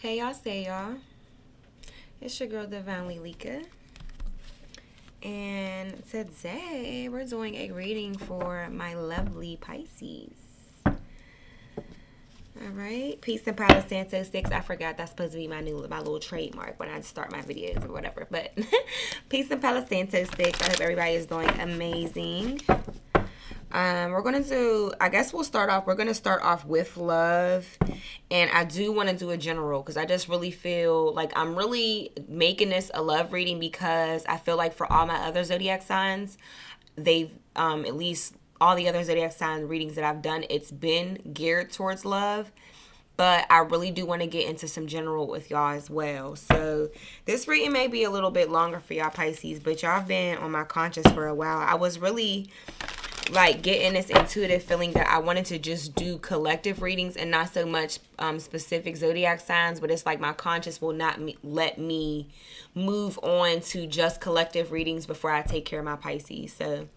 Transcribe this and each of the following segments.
Hey y'all, say y'all. It's your girl Divinely Lika. And today we're doing a reading for my lovely Pisces. Alright. Peace and Palo Santo 6. I forgot that's supposed to be my little trademark when I start my videos or whatever. But Peace and Palo Santo 6. I hope everybody is doing amazing. We're going to do, I guess we're going to start off with love. And I do want to do a general because I just really feel like I'm really making this a love reading because I feel like for all my other zodiac signs, they've, at least all the other zodiac sign readings that I've done, it's been geared towards love. But I really do want to get into some general with y'all as well. So this reading may be a little bit longer for y'all Pisces, but y'all have been on my conscience for a while. I was really like getting this intuitive feeling that I wanted to just do collective readings and not so much specific zodiac signs, but it's like my conscience will not let me move on to just collective readings before I take care of my Pisces. So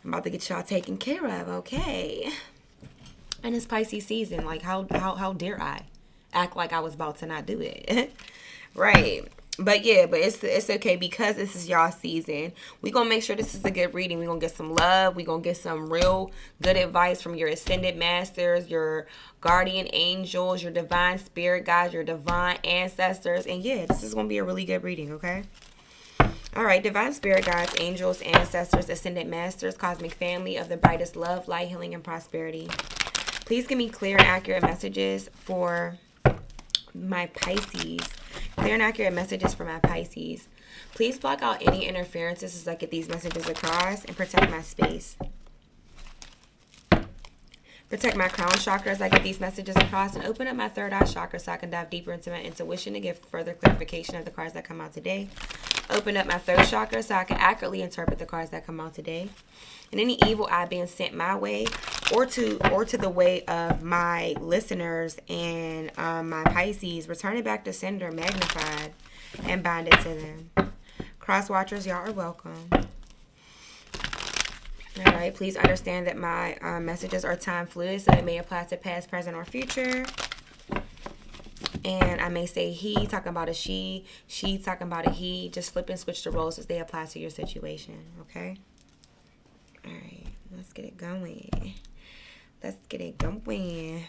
I'm about to get y'all taken care of, okay? And it's Pisces season. Like how dare I act like I was about to not do it? Right. But yeah, but it's okay because this is y'all season. We gonna make sure this is a good reading. We gonna get some love. We gonna get some real good advice from your ascended masters, your guardian angels, your divine spirit guides, your divine ancestors. And yeah, this is gonna be a really good reading, okay? All right, divine spirit guides, angels, ancestors, ascended masters, cosmic family of the brightest love, light, healing, and prosperity. Please give me clear and accurate messages for my Pisces. Clear and accurate messages for my Pisces. Please block out any interferences as I get these messages across and protect my space. Protect my crown chakra as I get these messages across and open up my third eye chakra so I can dive deeper into my intuition to give further clarification of the cards that come out today. Open up my third chakra so I can accurately interpret the cards that come out today. And any evil eye being sent my way or to the way of my listeners and my Pisces, return it back to sender, magnified, and bind it to them. Cross watchers, y'all are welcome. All right, please understand that my messages are time fluid, so it may apply to past, present, or future. And I may say he talking about a she talking about a he. Just flip and switch the roles as they apply to your situation, okay? All right, let's get it going. Let's get it going.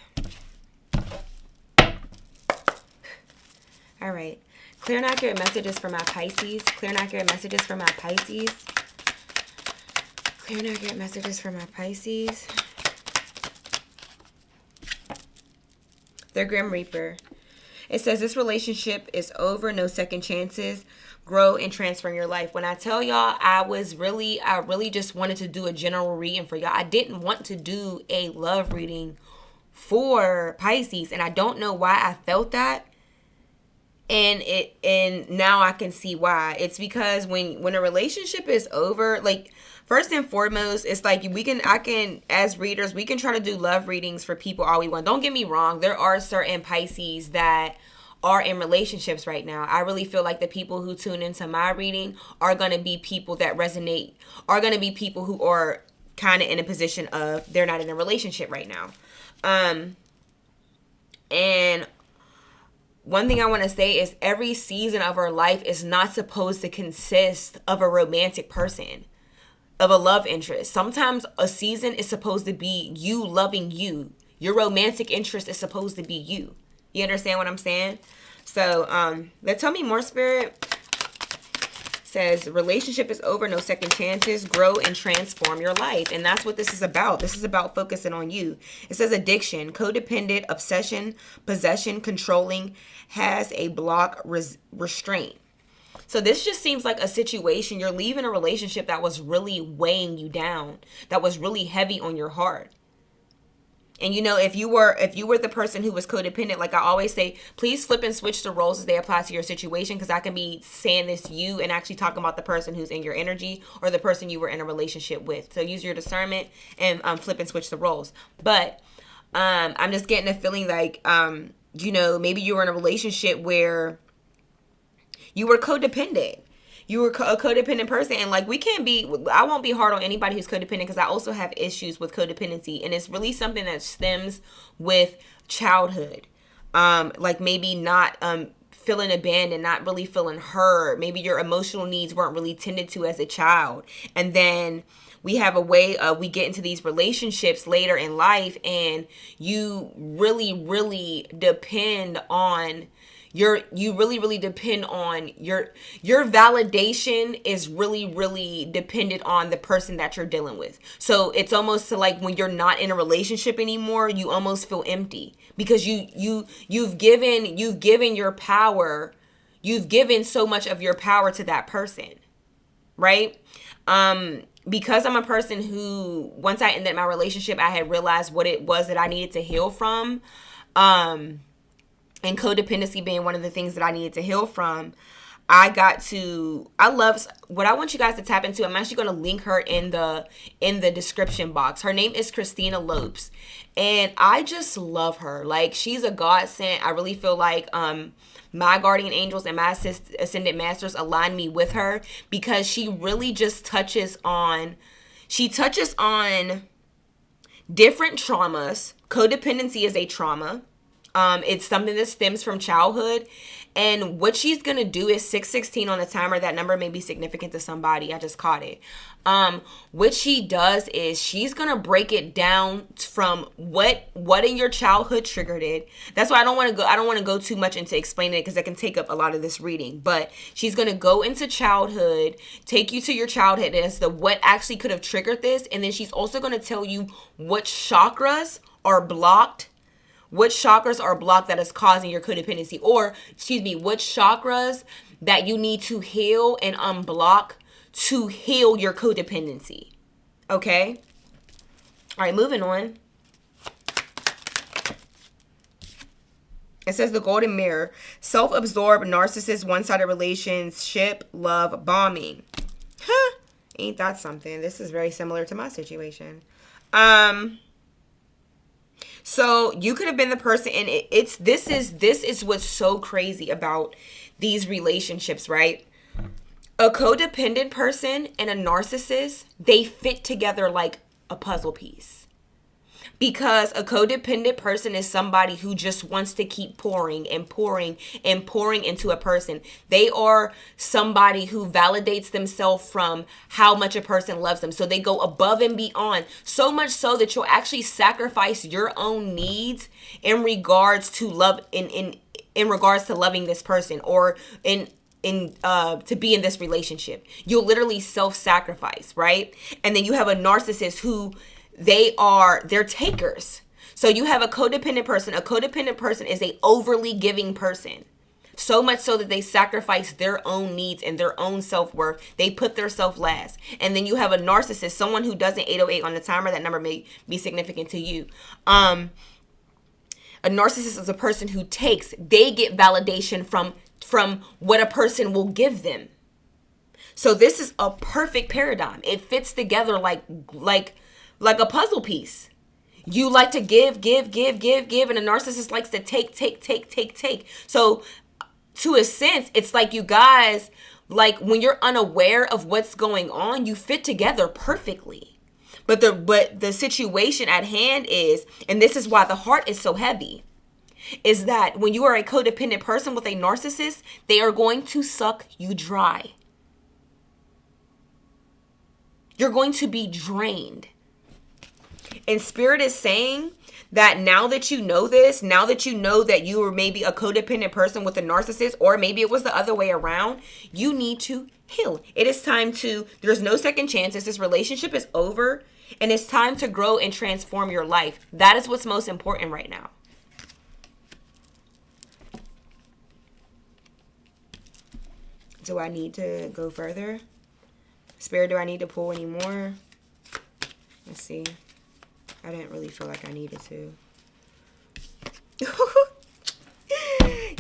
All right. Clear and accurate messages for my Pisces. Clear and accurate messages for my Pisces. Clear and accurate messages for my Pisces. The Grim Reaper. It says this relationship is over, no second chances. Grow and transform your life. When I tell y'all, I really just wanted to do a general reading for y'all. I didn't want to do a love reading for Pisces, and I don't know why I felt that. And now I can see why. It's because when a relationship is over, like first and foremost, it's like I can as readers, we can try to do love readings for people all we want. Don't get me wrong, there are certain Pisces that are in relationships right now. I really feel like the people who tune into my reading are going to be people that resonate, are going to be people who are kind of in a position of they're not in a relationship right now. And one thing I want to say is every season of our life is not supposed to consist of a romantic person, of a love interest. Sometimes a season is supposed to be you loving you. Your romantic interest is supposed to be you. You understand what I'm saying? So, let's tell me more, Spirit. Says relationship is over, no second chances. Grow and transform your life. And that's what this is about. This is about focusing on you. It says addiction, codependent, obsession, possession, controlling, has a block, restraint. So this just seems like a situation. You're leaving a relationship that was really weighing you down, that was really heavy on your heart. And you know, if you were the person who was codependent, like I always say, please flip and switch the roles as they apply to your situation, because I can be saying this to you and actually talking about the person who's in your energy or the person you were in a relationship with. So use your discernment and flip and switch the roles. But I'm just getting a feeling like you know, maybe you were in a relationship where you were codependent. You were a codependent person, and like I won't be hard on anybody who's codependent, because I also have issues with codependency, and it's really something that stems with childhood. like maybe not feeling abandoned, not really feeling heard. Maybe your emotional needs weren't really tended to as a child. And then we have a way of, we get into these relationships later in life, and you really depend on your validation is really dependent on the person that you're dealing with. So it's almost to like when you're not in a relationship anymore, you almost feel empty because you've given your power, you've given so much of your power to that person, right? Because I'm a person who, once I ended my relationship, I had realized what it was that I needed to heal from. And codependency being one of the things that I needed to heal from, I love what I want you guys to tap into. I'm actually going to link her in the description box. Her name is Christina Lopes, and I just love her. Like, she's a godsend. I really feel like my guardian angels and my ascended masters align me with her, because she really just touches on different traumas. Codependency is a trauma. It's something that stems from childhood. And what she's going to do is 616 on the timer. That number may be significant to somebody. I just caught it. What she does is she's going to break it down from what in your childhood triggered it. That's why I don't want to go too much into explaining it, because that can take up a lot of this reading. But she's going to go into childhood, take you to your childhood as to what actually could have triggered this. And then she's also going to tell you what chakras are blocked. What chakras are blocked that is causing your codependency, or what chakras that you need to heal and unblock to heal your codependency. Okay? All right, moving on. It says the golden mirror, self-absorbed, narcissist, one-sided relationship, love bombing. Huh? Ain't that something? This is very similar to my situation. So you could have been the person, and this is what's so crazy about these relationships, right? A codependent person and a narcissist, they fit together like a puzzle piece. Because a codependent person is somebody who just wants to keep pouring and pouring and pouring into a person. They are somebody who validates themselves from how much a person loves them. So they go above and beyond, so much so that you'll actually sacrifice your own needs in regards to love, in regards to loving this person, or to be in this relationship. You'll literally self-sacrifice, right? And then you have a narcissist who they're takers. So you have a codependent person. A codependent person is a overly giving person. So much so that they sacrifice their own needs and their own self-worth. They put their self last. And then you have a narcissist, someone who doesn't 808 on the timer. That number may be significant to you. A narcissist is a person who takes. They get validation from what a person will give them. So this is a perfect paradigm. It fits together like a puzzle piece. You like to give, and a narcissist likes to take. So to a sense, it's like you guys, like when you're unaware of what's going on, you fit together perfectly. But the situation at hand is, and this is why the heart is so heavy, is that when you are a codependent person with a narcissist, they are going to suck you dry. You're going to be drained. And Spirit is saying that now that you know this, now that you know that you were maybe a codependent person with a narcissist, or maybe it was the other way around, you need to heal. It is time there's no second chances. This relationship is over, and it's time to grow and transform your life. That is what's most important right now. Do I need to go further? Spirit, do I need to pull any more? Let's see. I didn't really feel like I needed to.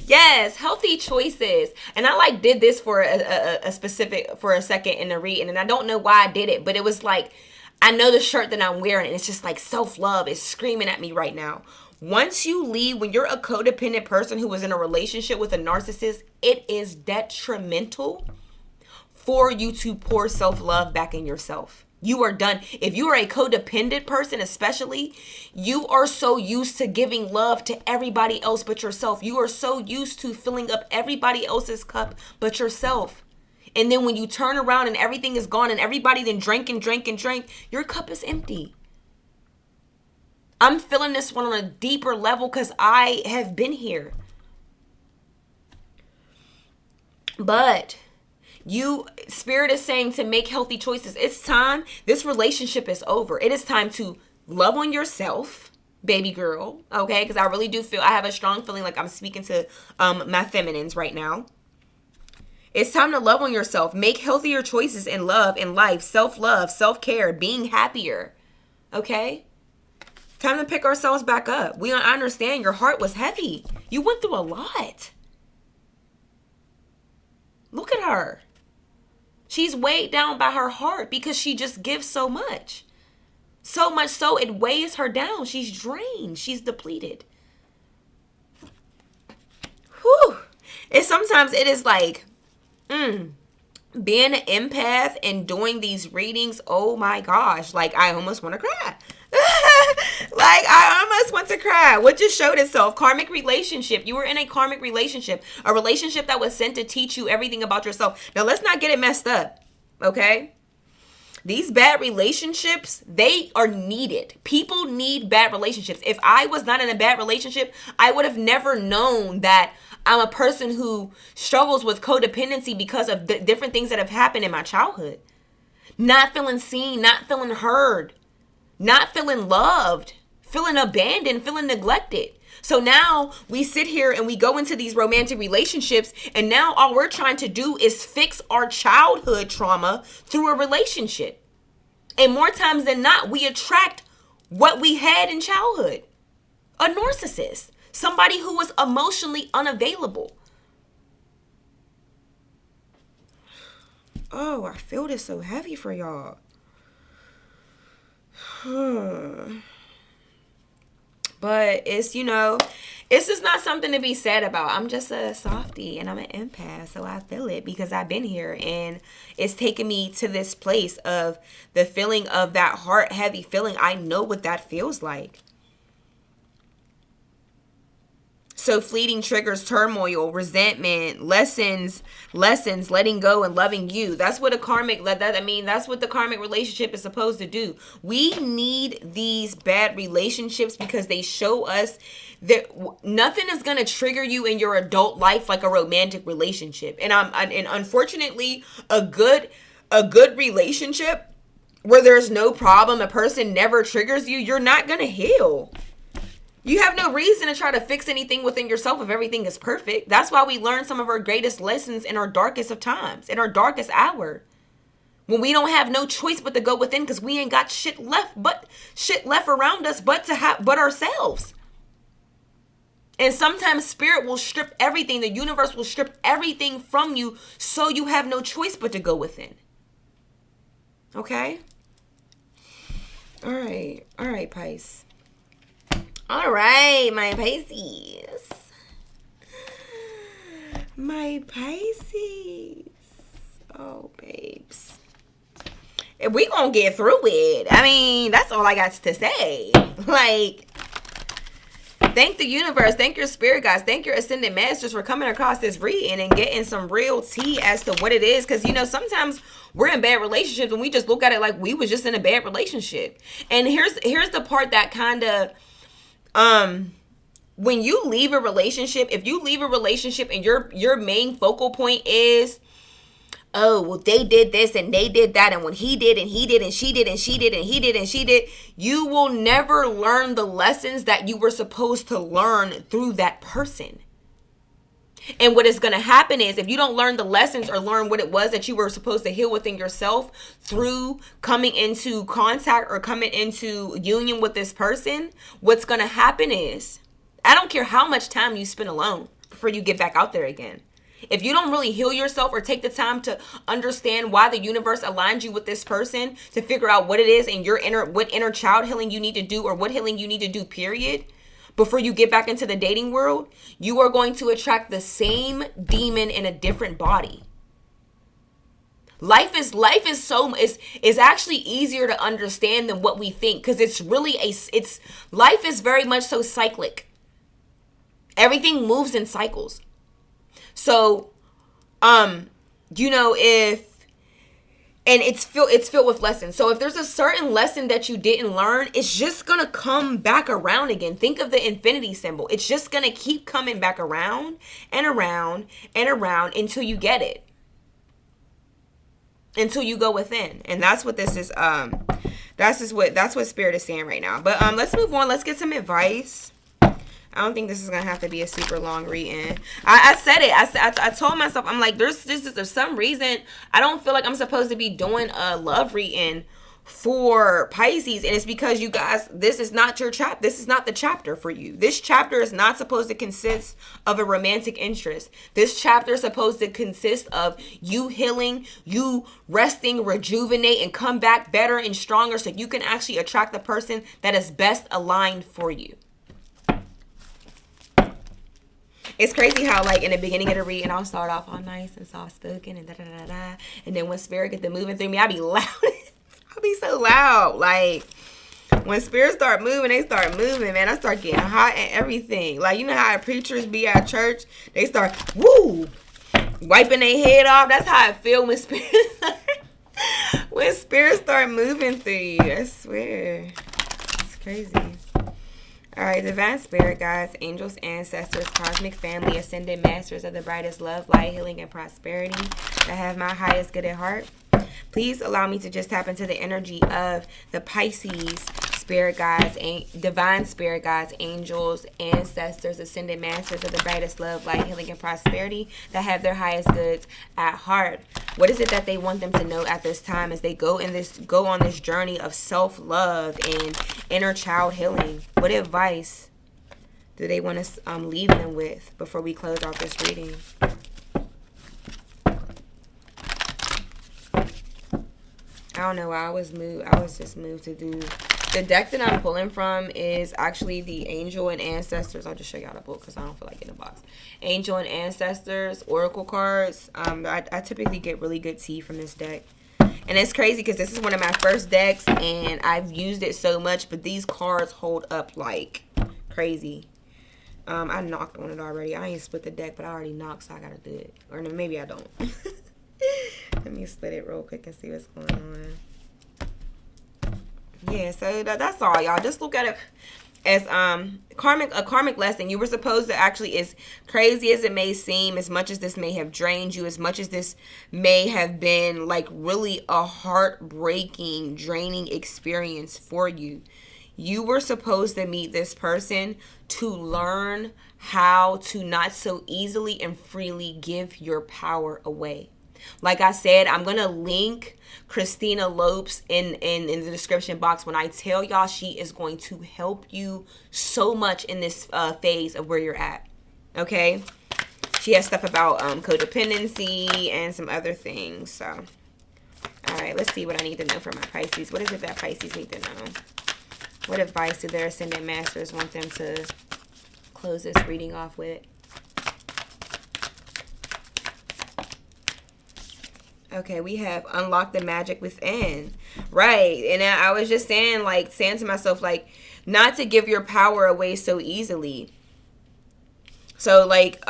Yes, healthy choices. And I did this for for a second in the reading, and I don't know why I did it, but it was like, I know the shirt that I'm wearing, and it's just like self-love is screaming at me right now. Once you leave, when you're a codependent person who is in a relationship with a narcissist, it is detrimental for you to pour self-love back in yourself. You are done. If you are a codependent person, especially, you are so used to giving love to everybody else but yourself. You are so used to filling up everybody else's cup but yourself. And then when you turn around and everything is gone and everybody then drank, your cup is empty. I'm feeling this one on a deeper level because I have been here. But Spirit is saying to make healthy choices. It's time. This relationship is over. It is time to love on yourself, baby girl. Okay? Because I really do feel, I have a strong feeling like I'm speaking to my feminines right now. It's time to love on yourself. Make healthier choices in love, in life, self-love, self-care, being happier. Okay? Time to pick ourselves back up. I understand your heart was heavy. You went through a lot. Look at her. She's weighed down by her heart because she just gives so much. So much so it weighs her down. She's drained. She's depleted. Whew. Sometimes it is like, being an empath and doing these readings, oh my gosh. Like, I almost want to cry. Like, I almost want to cry. What just showed itself? Karmic relationship. You were in a karmic relationship. A relationship that was sent to teach you everything about yourself. Now, let's not get it messed up. Okay? These bad relationships, they are needed. People need bad relationships. If I was not in a bad relationship, I would have never known that I'm a person who struggles with codependency because of the different things that have happened in my childhood. Not feeling seen, not feeling heard, not feeling loved, feeling abandoned, feeling neglected. So now we sit here and we go into these romantic relationships, and now all we're trying to do is fix our childhood trauma through a relationship. And more times than not, we attract what we had in childhood. A narcissist, somebody who was emotionally unavailable. Oh, I feel this so heavy for y'all. But it's, it's just not something to be sad about. I'm just a softie and I'm an empath, so I feel it because I've been here, and it's taken me to this place of the feeling of that heart heavy feeling. I know what that feels like. So fleeting triggers turmoil, resentment, lessons, letting go and loving you. That's what that's what the karmic relationship is supposed to do. We need these bad relationships because they show us that nothing is going to trigger you in your adult life like a romantic relationship. And unfortunately, a good relationship where there's no problem, a person never triggers you, you're not going to heal. You have no reason to try to fix anything within yourself if everything is perfect. That's why we learn some of our greatest lessons in our darkest of times, in our darkest hour. When we don't have no choice but to go within because we ain't got shit left around us but ourselves. And sometimes spirit will strip everything. The universe will strip everything from you so you have no choice but to go within. Okay? All right, Pisces. All right, my Pisces. My Pisces. Oh, babes. We gonna get through it. I mean, that's all I got to say. Like, thank the universe. Thank your spirit guides. Thank your ascended masters for coming across this reading and getting some real tea as to what it is. Because, sometimes we're in bad relationships and we just look at it like we was just in a bad relationship. And here's the part that kind of... when you leave a relationship, if you leave a relationship and your main focal point is, oh, well, they did this and they did that, and when he did and he did and she did and she did and he did and she did, you will never learn the lessons that you were supposed to learn through that person. And what is going to happen is if you don't learn the lessons or learn what it was that you were supposed to heal within yourself through coming into contact or coming into union with this person, what's going to happen is, I don't care how much time you spend alone before you get back out there again. If you don't really heal yourself or take the time to understand why the universe aligned you with this person to figure out what it is and what inner child healing you need to do or what healing you need to do, period, before you get back into the dating world, you are going to attract the same demon in a different body. Life is so is actually easier to understand than what we think, because it's really life is very much so cyclic. Everything moves in cycles. So it's filled with lessons. So if there's a certain lesson that you didn't learn, it's just gonna come back around again. Think of the infinity symbol. It's just gonna keep coming back around and around and around until you get it, until you go within. And that's what this is. That's what Spirit is saying right now. But let's move on. Let's get some advice. I don't think this is gonna have to be a super long reading. I said it. I told myself, I'm like, there's some reason I don't feel like I'm supposed to be doing a love reading for Pisces, and it's because, you guys, this is not your chapter. This is not the chapter for you. This chapter is not supposed to consist of a romantic interest. This chapter is supposed to consist of you healing, you resting, rejuvenate, and come back better and stronger, so you can actually attract the person that is best aligned for you. It's crazy how, like, in the beginning of the reading, I'll start off all nice and soft spoken and da-da-da-da. And then when Spirit get to moving through me, I'll be loud. I'll be so loud. Like, when Spirit start moving, they start moving, man. I start getting hot and everything. Like, you know how preachers be at church? They start, woo, wiping their head off. That's how I feel when Spirit start moving through you. I swear. It's crazy. All right, divine spirit guides, angels, ancestors, cosmic family, ascended masters of the brightest love, light, healing, and prosperity that have my highest good at heart. Please allow me to just tap into the energy of the Pisces spirit guides, divine spirit guides, angels, ancestors, ascended masters of the brightest love, light, healing, and prosperity that have their highest goods at heart. What is it that they want them to know at this time as they go on this journey of self-love and inner child healing? What advice do they want to leave them with before we close out this reading? I don't know why I was just moved to do. The deck that I'm pulling from is actually the Angel and Ancestors. I'll just show y'all the book because I don't feel like getting a box. Angel and Ancestors Oracle cards. I typically get really good tea from this deck. And it's crazy because this is one of my first decks and I've used it so much, but these cards hold up like crazy. I knocked on it already. I ain't split the deck, but I already knocked, so I gotta do it. Or maybe I don't. Let me split it real quick and see what's going on. Yeah, so that's all, y'all. Just look at it as a karmic lesson. You were supposed to, actually, as crazy as it may seem, as much as this may have drained you, as much as this may have been like really a heartbreaking, draining experience for you, you were supposed to meet this person to learn how to not so easily and freely give your power away. Like I said, I'm going to link Christina Lopes in the description box. When I tell y'all, she is going to help you so much in this phase of where you're at. Okay? She has stuff about codependency and some other things. So, all right, let's see what I need to know for my Pisces. What is it that Pisces need to know? What advice do their ascendant masters want them to close this reading off with? Okay, we have unlocked the magic within. Right. And I was just saying to myself, like, not to give your power away so easily. So, like,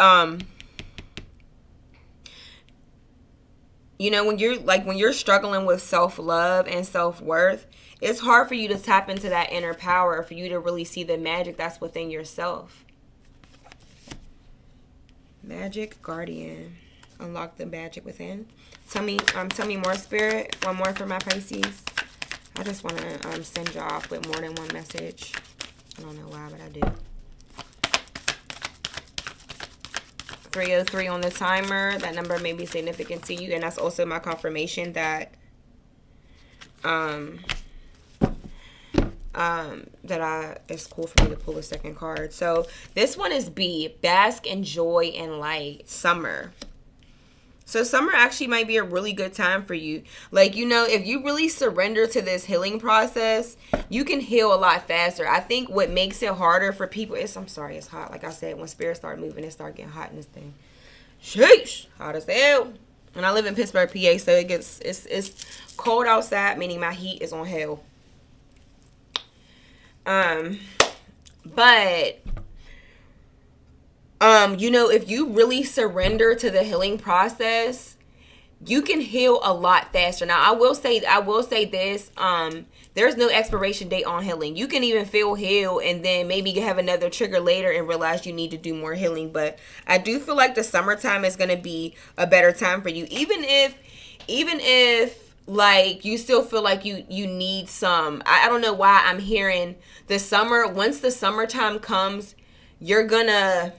you know, when you're struggling with self-love and self-worth, it's hard for you to tap into that inner power, for you to really see the magic that's within yourself. Magic Guardian. Unlock the magic within. Tell me more, Spirit. One more for my Pisces. I just want to send y'all off with more than one message. I don't know why, but I do. 303 on the timer. That number may be significant to you, and that's also my confirmation that it's cool for me to pull a second card. So this one is B. Bask in joy and light. Summer. So summer actually might be a really good time for you. Like, you know, if you really surrender to this healing process, you can heal a lot faster. I think what makes it harder for people is, I'm sorry, it's hot. Like I said, when spirits start moving, it start getting hot in this thing. Sheesh, hot as hell. And I live in Pittsburgh, PA, so it's cold outside, meaning my heat is on hell. But if you really surrender to the healing process, you can heal a lot faster. Now, I will say this, there's no expiration date on healing. You can even feel healed and then maybe have another trigger later and realize you need to do more healing. But I do feel like the summertime is going to be a better time for you. Even if like you still feel like you need some, I don't know why I'm hearing the summer. Once the summertime comes, you're gonna,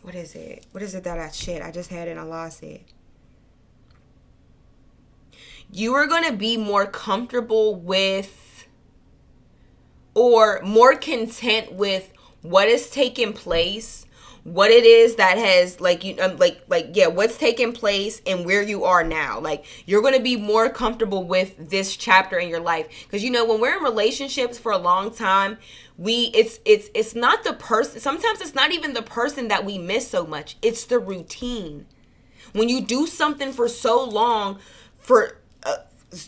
what is it that I just had and I lost it. You are going to be more comfortable with, or more content with, what is taking place, what it is that has what's taking place and where you are now. Like, you're going to be more comfortable with this chapter in your life, because when we're in relationships for a long time, it's not the person. Sometimes it's not even the person that we miss so much. It's the routine. When you do something for so long,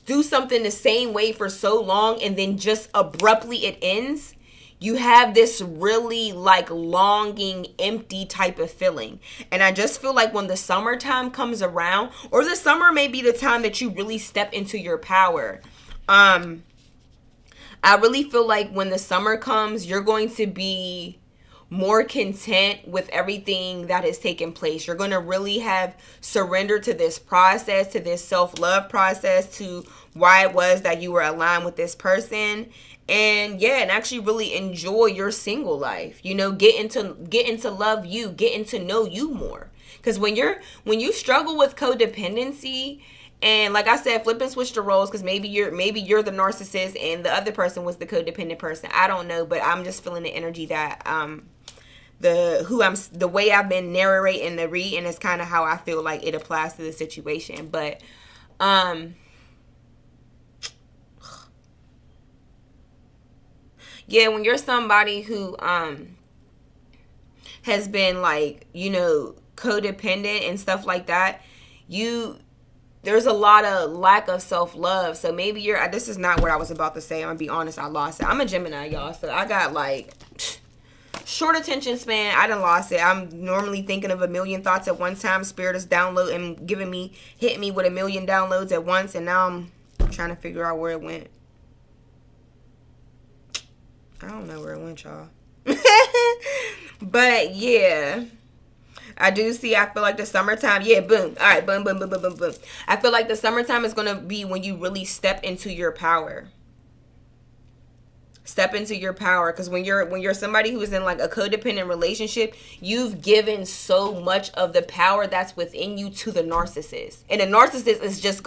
do something the same way for so long, and then just abruptly it ends, you have this really like longing, empty type of feeling. And I just feel like when the summertime comes around, or the summer may be the time that you really step into your power. I really feel like when the summer comes, you're going to be more content with everything that has taken place. You're going to really have surrendered to this process, to this self-love process, to why it was that you were aligned with this person. And actually really enjoy your single life. Get into love you, getting to know you more. Because when you struggle with codependency, and like I said, flip and switch the roles, because maybe you're the narcissist and the other person was the codependent person. I don't know, but I'm just feeling the energy that the way I've been narrating the read, and it's kind of how I feel like it applies to the situation. But when you're somebody who has been like, codependent and stuff like that, there's a lot of lack of self-love. So maybe this is not what I was about to say. I'm gonna be honest, I lost it. I'm a Gemini, y'all, so I got like short attention span. I done lost it. I'm normally thinking of a million thoughts at one time. Spirit is downloading, hitting me with a million downloads at once, and now I'm trying to figure out where it went. I don't know where it went, y'all. But I do see, I feel like the summertime, boom. All right, boom, boom, boom, boom, boom, boom. I feel like the summertime is going to be when you really step into your power. Step into your power, because when you're somebody who is in like a codependent relationship, you've given so much of the power that's within you to the narcissist. And the narcissist is just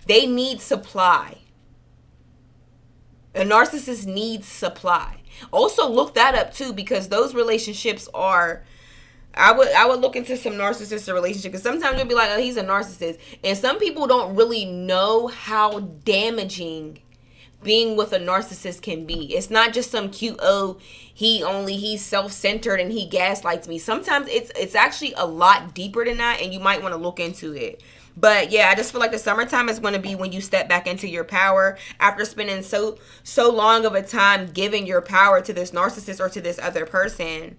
they need supply. A narcissist needs supply. Also look that up too, because those relationships are, I would look into some narcissistic relationship, because sometimes you'll be like, oh, he's a narcissist. And some people don't really know how damaging being with a narcissist can be. It's not just some cute, he's self-centered and he gaslights me. Sometimes it's actually a lot deeper than that, and you might want to look into it. But I just feel like the summertime is going to be when you step back into your power after spending so long of a time giving your power to this narcissist or to this other person.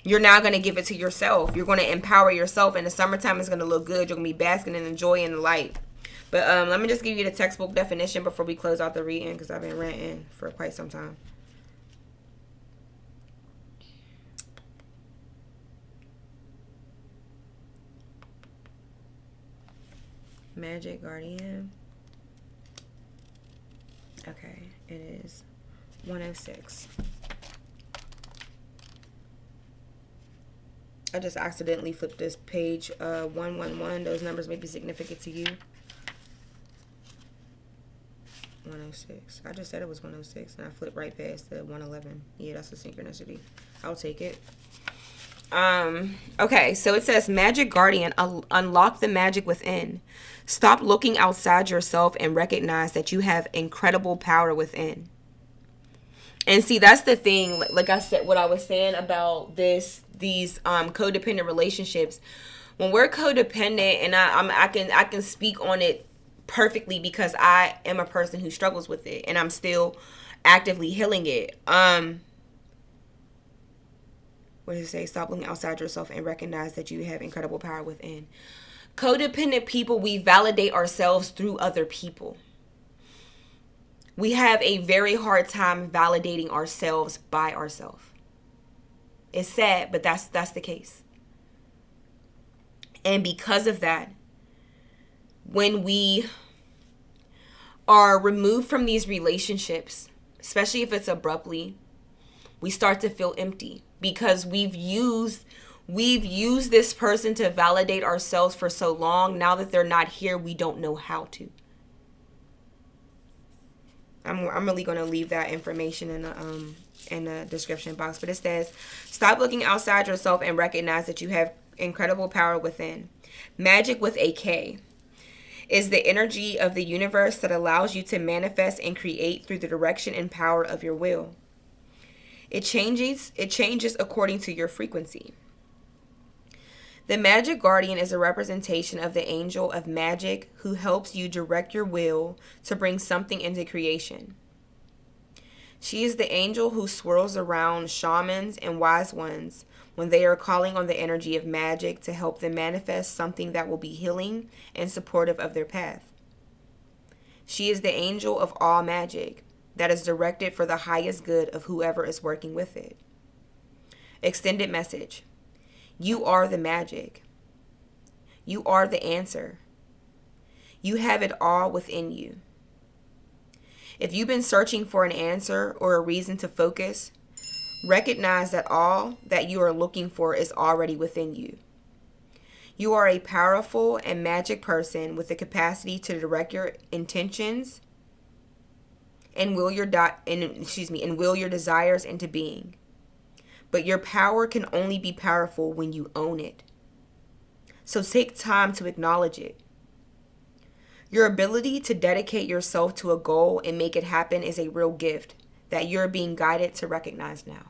You're now going to give it to yourself. You're going to empower yourself, and the summertime is going to look good. You're going to be basking in the joy and the light. But let me just give you the textbook definition before we close out the reading, because I've been ranting for quite some time. Magic Guardian. Okay, it is 106. I just accidentally flipped this page 111. Those numbers may be significant to you. 106. I just said it was 106, and I flipped right past the 111. Yeah, that's a synchronicity. I'll take it. Okay, so it says, Magic Guardian, unlock the magic within. Stop looking outside yourself and recognize that you have incredible power within. And see, that's the thing. Like I said, what I was saying about these codependent relationships. when we're codependent, and I can speak on it perfectly because I am a person who struggles with it and I'm still actively healing it. What does it say? Stop looking outside yourself and recognize that you have incredible power within. Codependent people, we validate ourselves through other people. We have a very hard time validating ourselves by ourselves. It's sad, but that's the case. And because of that, when we are removed from these relationships, especially if it's abruptly, we start to feel empty because we've used this person to validate ourselves for so long. Now that they're not here, we don't know how to. I'm really going to leave that information in the description box, but it says, stop looking outside yourself and recognize that you have incredible power within. Magic, with a K, is the energy of the universe that allows you to manifest and create through the direction and power of your will. It changes according to your frequency. The Magic Guardian is a representation of the angel of magic who helps you direct your will to bring something into creation. She is the angel who swirls around shamans and wise ones when they are calling on the energy of magic to help them manifest something that will be healing and supportive of their path. She is the angel of all magic that is directed for the highest good of whoever is working with it. Extended message. You are the magic. You are the answer. You have it all within you. If you've been searching for an answer or a reason to focus, recognize that all that you are looking for is already within you. You are a powerful and magic person with the capacity to direct your intentions and will your desires into being. But your power can only be powerful when you own it. So take time to acknowledge it. Your ability to dedicate yourself to a goal and make it happen is a real gift that you're being guided to recognize now.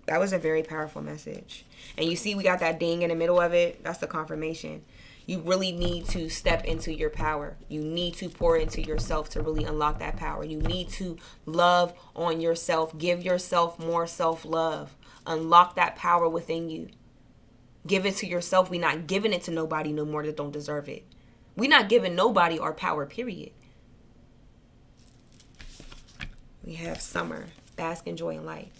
That was a very powerful message. And you see we got that ding in the middle of it. That's the confirmation. You really need to step into your power. You need to pour into yourself to really unlock that power. You need to love on yourself. Give yourself more self-love. Unlock that power within you. Give it to yourself. We're not giving it to nobody no more that don't deserve it. We're not giving nobody our power, period. We have summer. Bask in joy and light.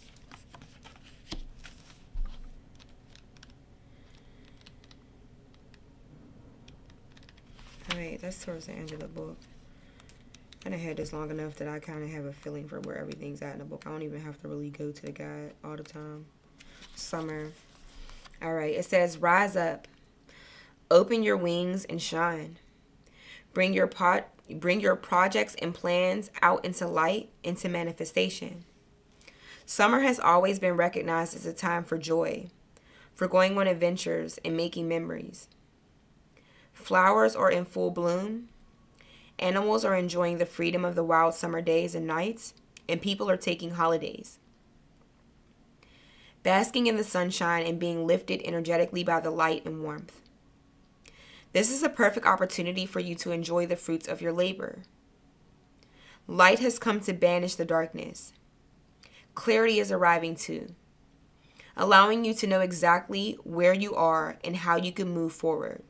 Alright, that's towards the end of the book. I done had this long enough that I kind of have a feeling for where everything's at in the book. I don't even have to really go to the guide all the time. Summer. Alright, it says, rise up. Open your wings and shine. Bring your projects and plans out into light, into manifestation. Summer has always been recognized as a time for joy, for going on adventures and making memories. Flowers are in full bloom. Animals are enjoying the freedom of the wild summer days and nights, and people are taking holidays. Basking in the sunshine and being lifted energetically by the light and warmth. This is a perfect opportunity for you to enjoy the fruits of your labor. Light has come to banish the darkness. Clarity is arriving too, allowing you to know exactly where you are and how you can move forward.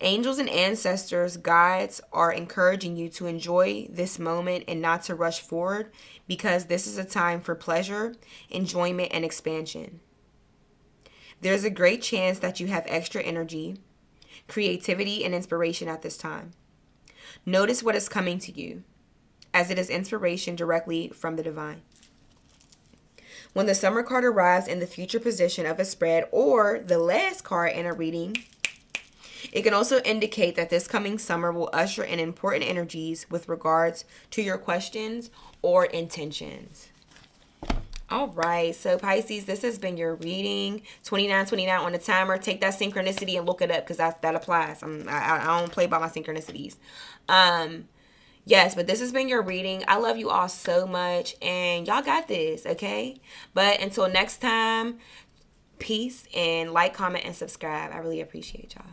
Angels and ancestors, guides are encouraging you to enjoy this moment and not to rush forward, because this is a time for pleasure, enjoyment, and expansion. There's a great chance that you have extra energy, creativity, and inspiration at this time. Notice what is coming to you, as it is inspiration directly from the divine. When the summer card arrives in the future position of a spread or the last card in a reading, it can also indicate that this coming summer will usher in important energies with regards to your questions or intentions. All right, so Pisces, this has been your reading. 2929 on the timer. Take that synchronicity and look it up, because that applies. I don't play by my synchronicities. Yes, but this has been your reading. I love you all so much, and y'all got this, okay? But until next time, Peace, and like, comment, and subscribe. I really appreciate y'all.